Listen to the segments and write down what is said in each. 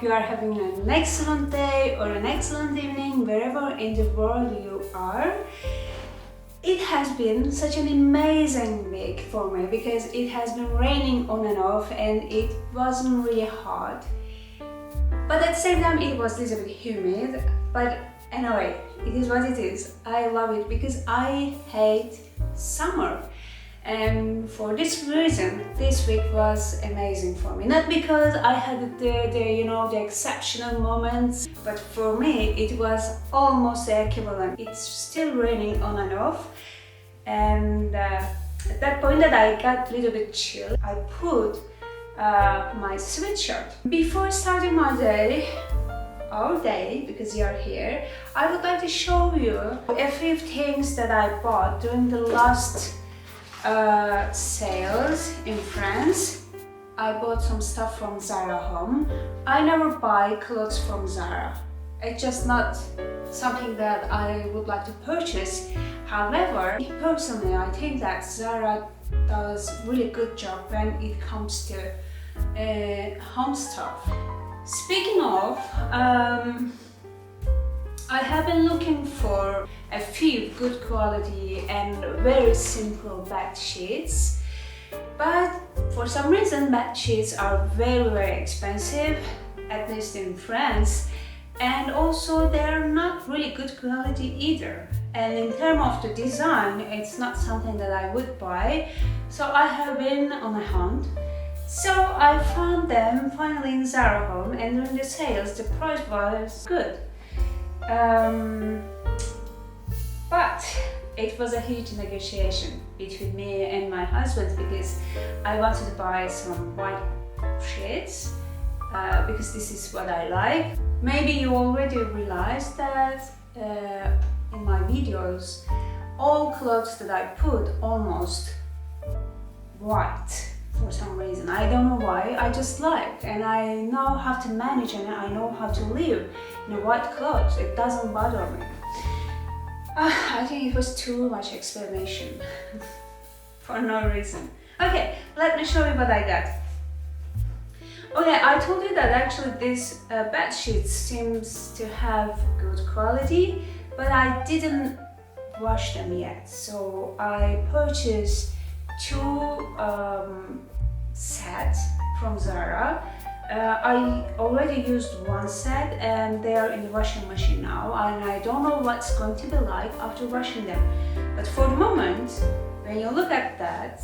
you are having an excellent day or an excellent evening wherever in the world you are. It has been such an amazing week for me because it has been raining on and off and it wasn't really hot. But at the same time it was a little bit humid. But anyway, it is what it is. I love it because I hate summer. And for this reason, this week was amazing for me. Not because I had the exceptional moments, but for me it was almost the equivalent. It's still raining on and off, and at that point that I got a little bit chill, I put my sweatshirt. Before starting my day, our day, because you are here, I would like to show you a few things that I bought during the last sales in France. I bought some stuff from Zara home. I never buy clothes from Zara. It's just not something that I would like to purchase. However, personally, I think that Zara does really good job when it comes to home stuff. Speaking of, I have been looking for a few good quality and very simple bed sheets, but for some reason bed sheets are very expensive, at least in France, and also they're not really good quality either. And in terms of the design, it's not something that I would buy, so I have been on a hunt. So I found them finally in Zara home, and during the sales the price was good. But it was a huge negotiation between me and my husband because I wanted to buy some white sheets because this is what I like. Maybe you already realized that in my videos, all clothes that I put almost white for some reason. I don't know why, I just like, and I know how to manage and I know how to live in white clothes. It doesn't bother me. I think it was too much explanation for no reason. Okay, let me show you what I got. Okay, I told you that actually this bed sheet seems to have good quality, but I didn't wash them yet. So I purchased two sets from Zara. I already used one set and they are in the washing machine now, and I don't know what's going to be like after washing them. But for the moment, when you look at that,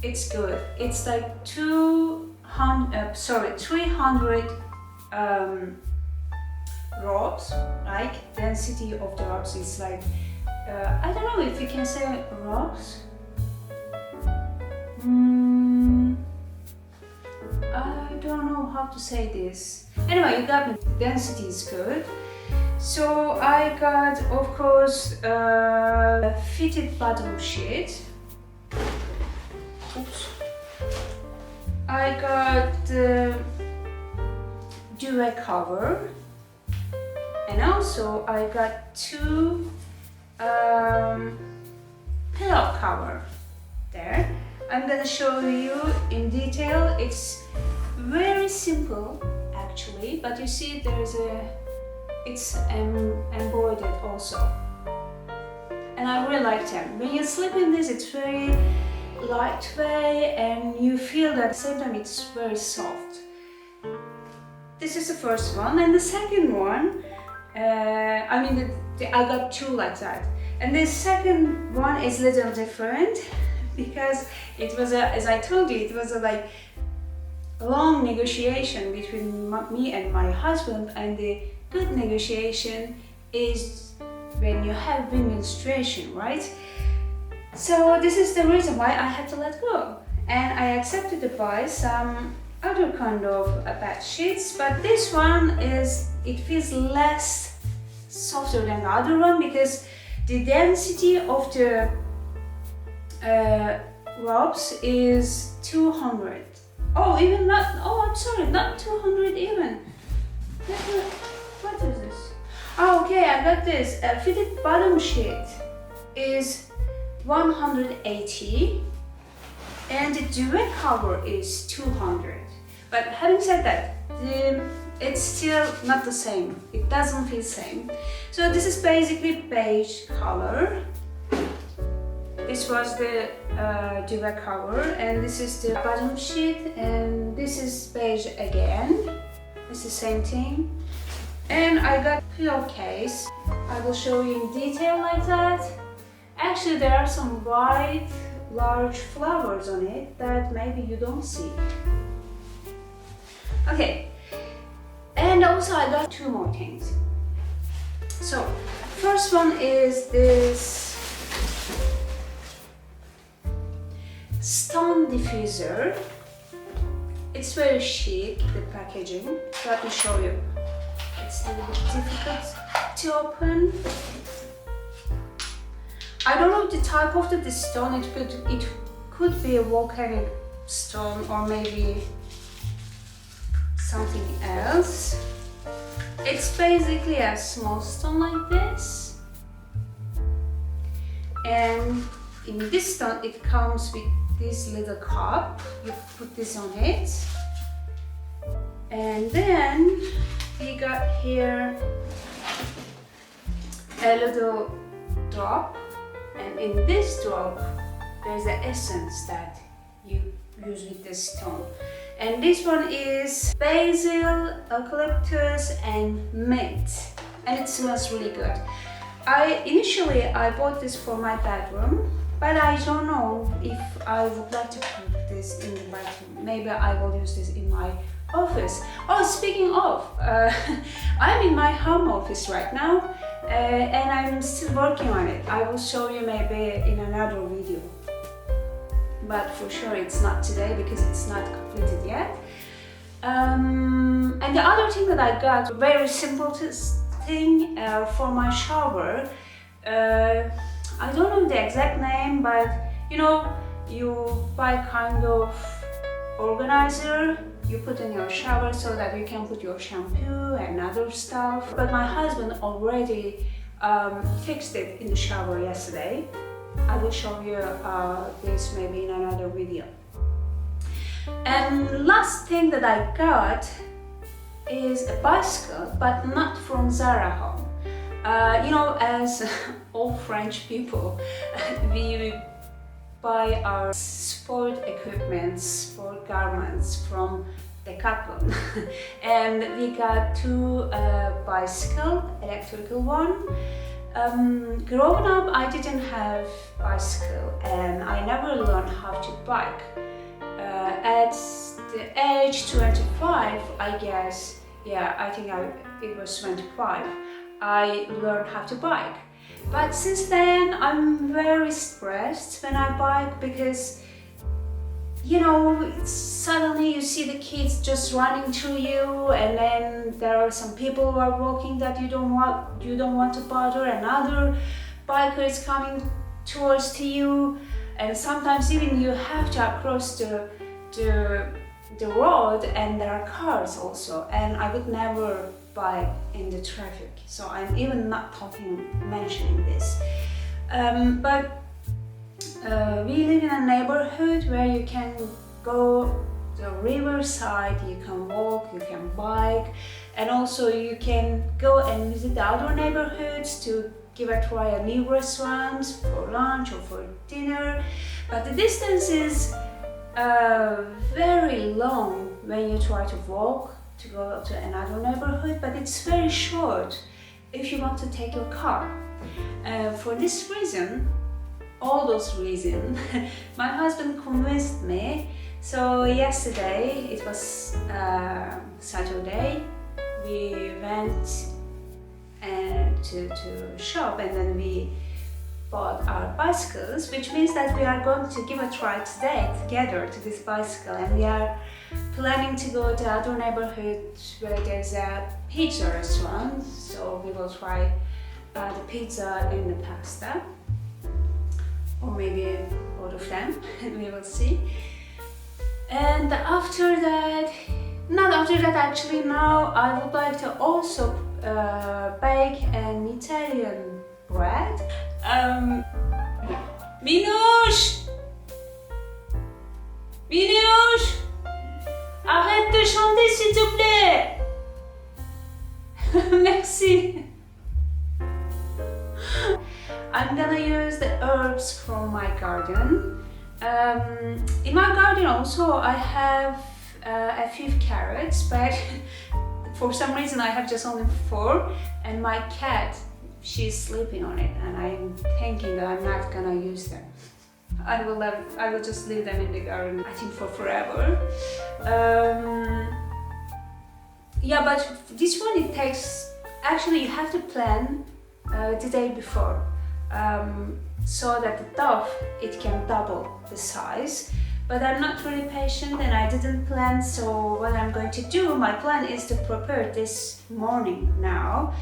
it's good. It's like 300 robes, like density of the robes is like, I don't know if you can say robes. I don't know how to say this. Anyway, you got me. Density is good. So I got, of course, a fitted bottom sheet. Oops. I got the duvet cover, and also I got two pillow cover there. I'm gonna show you in detail. It's very simple actually, but you see it's embroidered also, and I really like them. When you sleep in this, it's very lightweight and you feel that at the same time it's very soft. This is the first one, and the second one, I got two like that, and the second one is a little different because it was as I told you, it was a long negotiation between me and my husband, and the good negotiation is when you have menstruation, right? So this is the reason why I had to let go, and I accepted to buy some other kind of bed sheets, but this one it feels less softer than the other one because the density of the robes is 200. Oh, even not, oh, I'm sorry, not 200 even. What is this? Oh, okay, I got this. A fitted bottom sheet is 180 and the duvet cover is 200. But having said that, the it's still not the same. It doesn't feel same. So this is basically beige color. This was the duvet cover, and this is the bottom sheet, and this is beige again. It's the same thing. And I got pillowcase. I will show you in detail like that. Actually, there are some white large flowers on it that maybe you don't see. Okay, and also I got two more things. So first one is this stone diffuser. It's very chic, the packaging. Let me show you. It's a little bit difficult to open. I don't know the type of the stone. It could be a volcanic stone or maybe something else. It's basically a small stone like this, and in this stone it comes with this little cup. You put this on it, and then we got here a little drop, and in this drop there's the essence that you use with this stone. And this one is basil, eucalyptus and mint, and it smells really good. Initially I bought this for my bedroom, but I don't know if I would like to put this in the bedroom. Maybe I will use this in my office. Oh, speaking of, I'm in my home office right now, and I'm still working on it. I will show you maybe in another video. But for sure it's not today because it's not completed yet. And the other thing that I got, very simple thing for my shower. I don't know the exact name, but you know, you buy kind of organizer you put in your shower so that you can put your shampoo and other stuff. But my husband already fixed it in the shower yesterday. I will show you this maybe in another video. And last thing that I got is a bicycle, but not from Zara home. You know, as all French people, we buy our sport equipment, sport garments from Decathlon. And we got two bicycle, electrical one. Growing up, I didn't have bicycle and I never learned how to bike. At the age 25, I guess, yeah, I think it was 25, I learned how to bike. But since then, I'm very stressed when I bike because, you know, suddenly you see the kids just running through you, and then there are some people who are walking that you don't want to bother. Another biker is coming towards to you, and sometimes even you have to cross the road, and there are cars also. And I would never bike in the traffic, so I'm even not mentioning this. But we live in a neighborhood where you can go to the riverside, you can walk, you can bike, and also you can go and visit the other neighborhoods to give a try at new restaurants for lunch or for dinner. But the distance is very long when you try to walk to go to another neighborhood, but it's very short if you want to take your car. For this reason, all those reasons, my husband convinced me. So yesterday, it was Saturday, we went to shop, and then we bought our bicycles, which means that we are going to give a try today together to this bicycle, and we are planning to go to other neighborhoods where there's a pizza restaurant, so we will try the pizza and the pasta, or maybe both of them, we will see. And after that, not after that actually, now I would like to also bake an Italian bread. Minouche! Minouche! Arrête de chanter s'il te plaît! see. I'm gonna use the herbs from my garden. In my garden also I have a few carrots, but for some reason I have just only 4, and my cat, she's sleeping on it, and I'm thinking that I'm not gonna use them. I will just leave them in the garden, I think, for forever. Yeah, but this one, it takes, actually you have to plan the day before, so that the dough, it can double the size. But I'm not really patient and I didn't plan, so what I'm going to do, my plan is to prepare this morning now,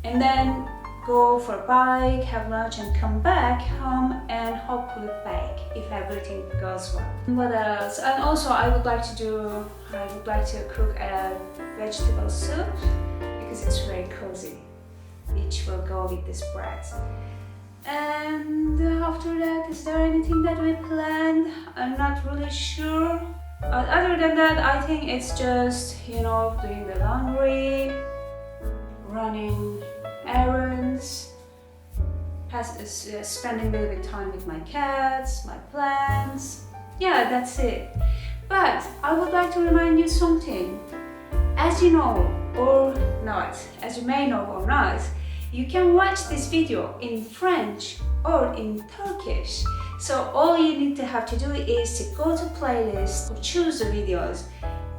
and then go for a bike, have lunch, and come back home and hopefully bake if everything goes well. What else? And also I would like to cook a vegetable soup because it's very cozy, which will go with this bread. And after that, is there anything that we planned? I'm not really sure. Other than that, I think it's just, you know, doing the laundry, running errands, spending a little bit of time with my cats, my plants. Yeah, that's it. But I would like to remind you something. As you know or not, as you may know or not, you can watch this video in French or in Turkish. So all you need to have to do is to go to playlist or choose the videos,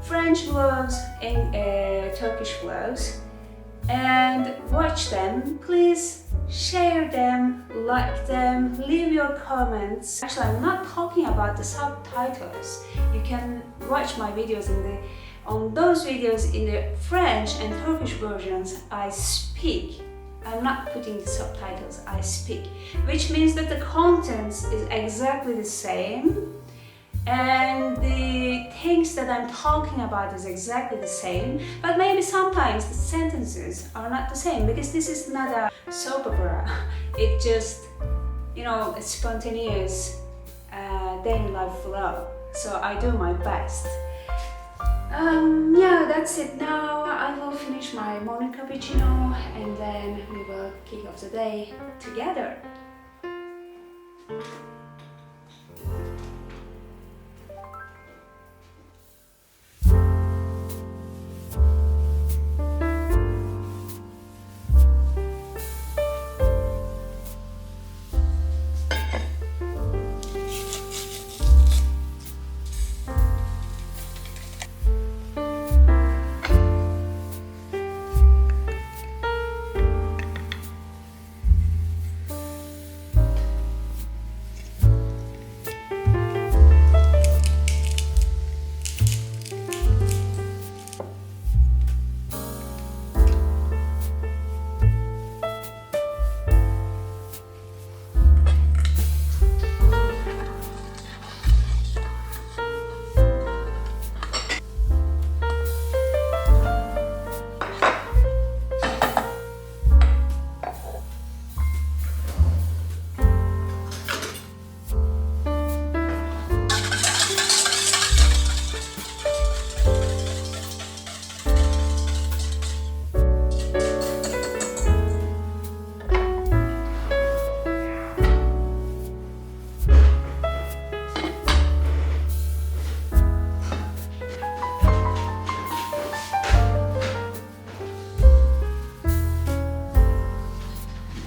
French vlogs and Turkish vlogs, and watch them. Please share them, like them, leave your comments. Actually, I'm not talking about the subtitles. You can watch my videos on those videos in the French and Turkish versions. I speak. I'm not putting the subtitles, I speak, which means that the contents is exactly the same and the things that I'm talking about is exactly the same, but maybe sometimes the sentences are not the same because this is not a soap opera. It just, you know, a spontaneous day in life vlog, so I do my best. Yeah, that's it. Now I will finish my morning cappuccino and then we will kick off the day together.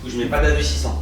Je mets pas d'adoucissant.